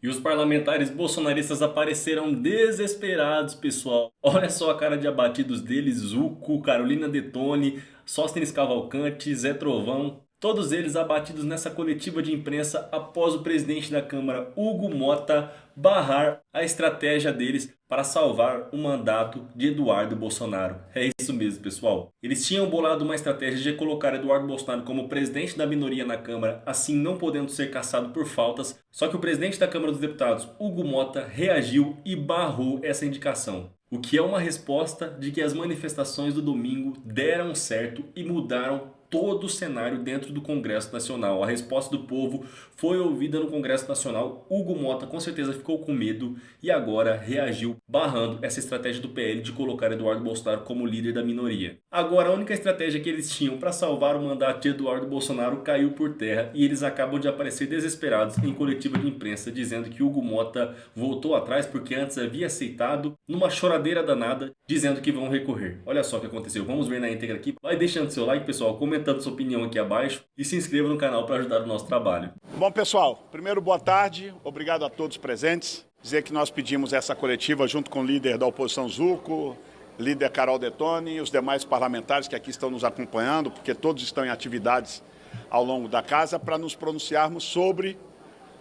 E os parlamentares bolsonaristas apareceram desesperados, pessoal. Olha só a cara de abatidos deles: Zucco, Carolina Detoni, Sóstenes Cavalcante, Zé Trovão. Todos eles abatidos nessa coletiva de imprensa após o presidente da Câmara, Hugo Mota, barrar a estratégia deles para salvar o mandato de Eduardo Bolsonaro. É isso mesmo, pessoal. Eles tinham bolado uma estratégia de colocar Eduardo Bolsonaro como presidente da minoria na Câmara, assim não podendo ser cassado por faltas. Só que o presidente da Câmara dos Deputados, Hugo Mota, reagiu e barrou essa indicação. O que é uma resposta de que as manifestações do domingo deram certo e mudaram todo o cenário dentro do Congresso Nacional. A resposta do povo foi ouvida no Congresso Nacional. Hugo Mota com certeza ficou com medo e agora reagiu barrando essa estratégia do PL de colocar Eduardo Bolsonaro como líder da minoria. Agora a única estratégia que eles tinham para salvar o mandato de Eduardo Bolsonaro caiu por terra e eles acabam de aparecer desesperados em coletiva de imprensa dizendo que Hugo Mota voltou atrás porque antes havia aceitado, numa choradeira danada, dizendo que vão recorrer. Olha só o que aconteceu. Vamos ver na íntegra aqui. Vai deixando seu like, pessoal, comentando sua opinião aqui abaixo e se inscreva no canal para ajudar o nosso trabalho. Bom, pessoal, primeiro boa tarde, obrigado a todos presentes. Dizer que nós pedimos essa coletiva junto com o líder da oposição Zucco, líder Carol Detoni e os demais parlamentares que aqui estão nos acompanhando, porque todos estão em atividades ao longo da casa, para nos pronunciarmos sobre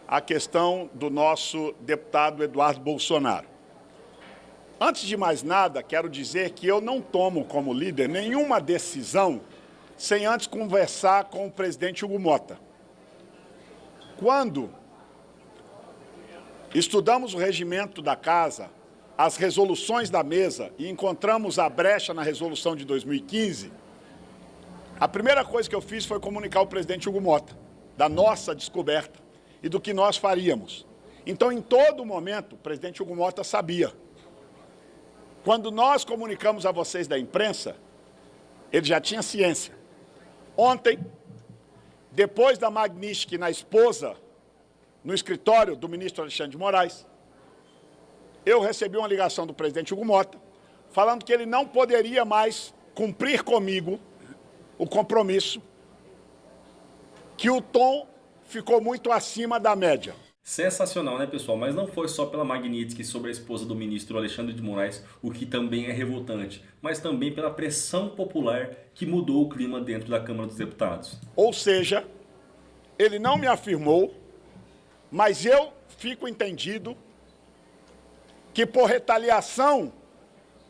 a questão do nosso deputado Eduardo Bolsonaro. Antes de mais nada, quero dizer que eu não tomo como líder nenhuma decisão sem antes conversar com o presidente Hugo Mota. Quando estudamos o regimento da casa, as resoluções da mesa e encontramos a brecha na resolução de 2015, a primeira coisa que eu fiz foi comunicar ao presidente Hugo Mota da nossa descoberta e do que nós faríamos. Então, em todo momento, o presidente Hugo Mota sabia. Quando nós comunicamos a vocês da imprensa, ele já tinha ciência. Ontem, depois da Magnitsky na esposa, no escritório do ministro Alexandre de Moraes, eu recebi uma ligação do presidente Hugo Mota, falando que ele não poderia mais cumprir comigo o compromisso, que o tom ficou muito acima da média. Sensacional, né, pessoal? Mas não foi só pela Magnitsky sobre a esposa do ministro Alexandre de Moraes, o que também é revoltante, mas também pela pressão popular que mudou o clima dentro da Câmara dos Deputados. Ou seja, ele não me afirmou, mas eu fico entendido que por retaliação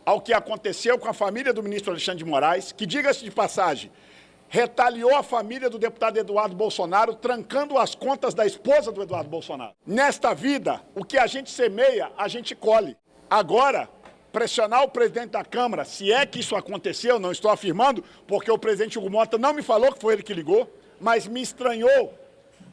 ao que aconteceu com a família do ministro Alexandre de Moraes, que, diga-se de passagem, retaliou a família do deputado Eduardo Bolsonaro, trancando as contas da esposa do Eduardo Bolsonaro. Nesta vida, o que a gente semeia, a gente colhe. Agora, pressionar o presidente da Câmara, se é que isso aconteceu, não estou afirmando, porque o presidente Hugo Mota não me falou que foi ele que ligou, mas me estranhou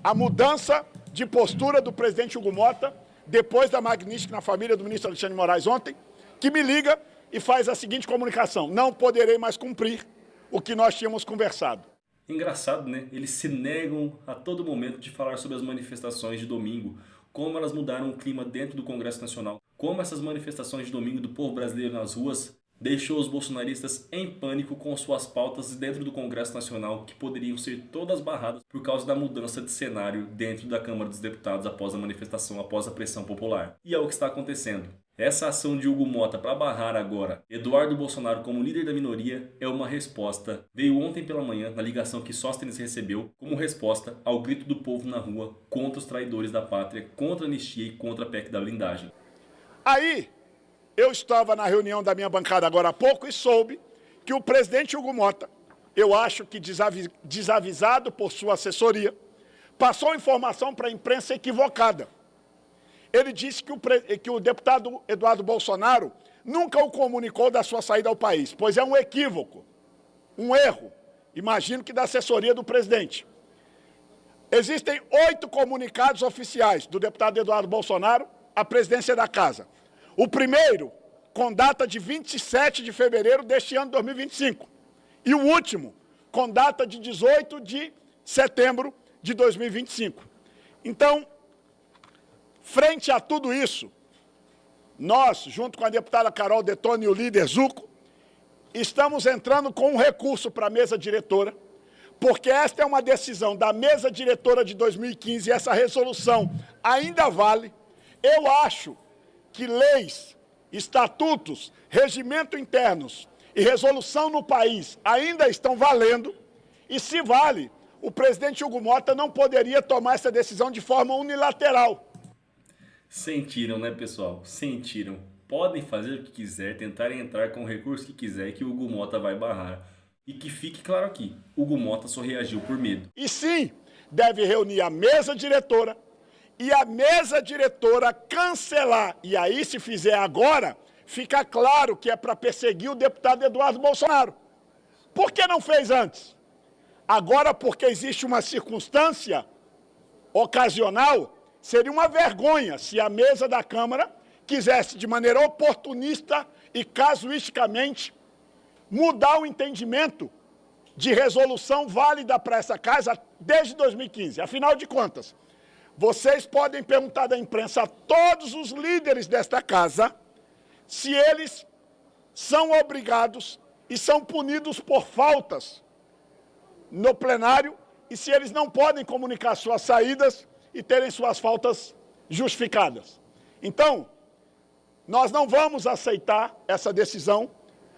a mudança de postura do presidente Hugo Mota, depois da Magnitsky na família do ministro Alexandre de Moraes ontem, que me liga e faz a seguinte comunicação: não poderei mais cumprir o que nós tínhamos conversado. Engraçado, né? Eles se negam a todo momento de falar sobre as manifestações de domingo, como elas mudaram o clima dentro do Congresso Nacional, como essas manifestações de domingo do povo brasileiro nas ruas deixou os bolsonaristas em pânico com suas pautas dentro do Congresso Nacional, que poderiam ser todas barradas por causa da mudança de cenário dentro da Câmara dos Deputados após a manifestação, após a pressão popular. E é o que está acontecendo. Essa ação de Hugo Mota para barrar agora Eduardo Bolsonaro como líder da minoria é uma resposta. Veio ontem pela manhã na ligação que Sóstenes recebeu como resposta ao grito do povo na rua contra os traidores da pátria, contra a anistia e contra a PEC da blindagem. Aí, eu estava na reunião da minha bancada agora há pouco e soube que o presidente Hugo Mota, eu acho que desavisado por sua assessoria, passou informação para a imprensa equivocada. Ele disse que o deputado Eduardo Bolsonaro nunca o comunicou da sua saída ao país, pois é um equívoco, um erro, imagino que da assessoria do presidente. Existem 8 comunicados oficiais do deputado Eduardo Bolsonaro à presidência da Casa. O primeiro, com data de 27 de fevereiro deste ano de 2025. E o último, com data de 18 de setembro de 2025. Então, frente a tudo isso, nós, junto com a deputada Carol Detoni e o líder Zucco, estamos entrando com um recurso para a mesa diretora, porque esta é uma decisão da mesa diretora de 2015 e essa resolução ainda vale. Eu acho que leis, estatutos, regimento internos e resolução no país ainda estão valendo, e se vale, o presidente Hugo Mota não poderia tomar essa decisão de forma unilateral. Sentiram, né, pessoal? Sentiram. Podem fazer o que quiser, tentarem entrar com o recurso que quiser, que o Hugo Mota vai barrar. E que fique claro aqui, Hugo Mota só reagiu por medo. E sim, deve reunir a mesa diretora e a mesa diretora cancelar. E aí, se fizer agora, fica claro que é para perseguir o deputado Eduardo Bolsonaro. Por que não fez antes? Agora, porque existe uma circunstância ocasional, seria uma vergonha se a mesa da Câmara quisesse, de maneira oportunista e casuisticamente, mudar o entendimento de resolução válida para essa casa desde 2015. Afinal de contas, vocês podem perguntar da imprensa a todos os líderes desta casa se eles são obrigados e são punidos por faltas no plenário e se eles não podem comunicar suas saídas e terem suas faltas justificadas. Então, nós não vamos aceitar essa decisão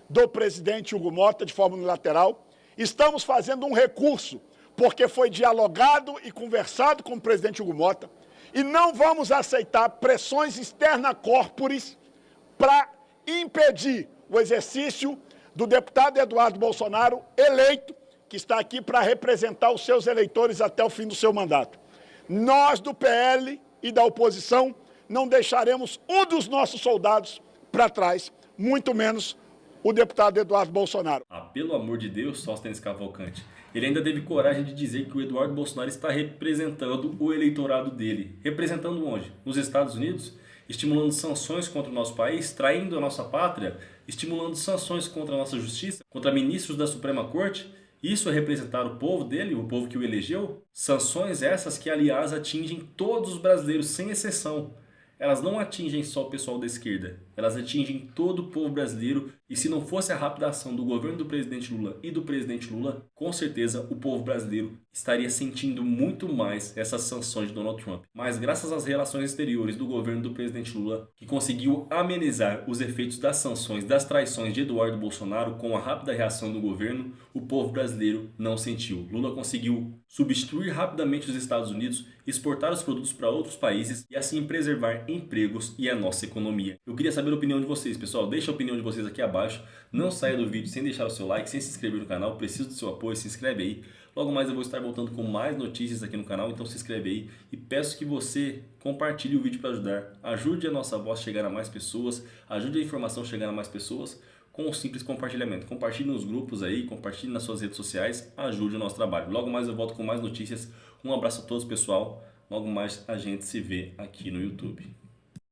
do presidente Hugo Mota de forma unilateral. Estamos fazendo um recurso, porque foi dialogado e conversado com o presidente Hugo Mota, e não vamos aceitar pressões externa corporis para impedir o exercício do deputado Eduardo Bolsonaro, eleito, que está aqui para representar os seus eleitores até o fim do seu mandato. Nós, do PL e da oposição, não deixaremos um dos nossos soldados para trás, muito menos o deputado Eduardo Bolsonaro. Ah, pelo amor de Deus, Sóstenes Cavalcante. Ele ainda teve coragem de dizer que o Eduardo Bolsonaro está representando o eleitorado dele. Representando onde? Nos Estados Unidos? Estimulando sanções contra o nosso país, traindo a nossa pátria, estimulando sanções contra a nossa justiça, contra ministros da Suprema Corte. Isso é representar o povo dele, o povo que o elegeu? Sanções essas que, aliás, atingem todos os brasileiros, sem exceção. Elas não atingem só o pessoal da esquerda, elas atingem todo o povo brasileiro, e se não fosse a rápida ação do governo do presidente Lula e do presidente Lula, com certeza o povo brasileiro estaria sentindo muito mais essas sanções de Donald Trump. Mas graças às relações exteriores do governo do presidente Lula, que conseguiu amenizar os efeitos das sanções, das traições de Eduardo Bolsonaro com a rápida reação do governo, o povo brasileiro não sentiu. Lula conseguiu substituir rapidamente os Estados Unidos, exportar os produtos para outros países e assim preservar empregos e a nossa economia. Eu queria saber a opinião de vocês, pessoal. Deixa a opinião de vocês aqui abaixo. Não saia do vídeo sem deixar o seu like, sem se inscrever no canal. Preciso do seu apoio, se inscreve aí. Logo mais eu vou estar voltando com mais notícias aqui no canal, então se inscreve aí. E peço que você compartilhe o vídeo para ajudar. Ajude a nossa voz a chegar a mais pessoas, ajude a informação a chegar a mais pessoas com um simples compartilhamento. Compartilhe nos grupos aí, compartilhe nas suas redes sociais, ajude o nosso trabalho. Logo mais eu volto com mais notícias. Um abraço a todos, pessoal. Logo mais a gente se vê aqui no YouTube.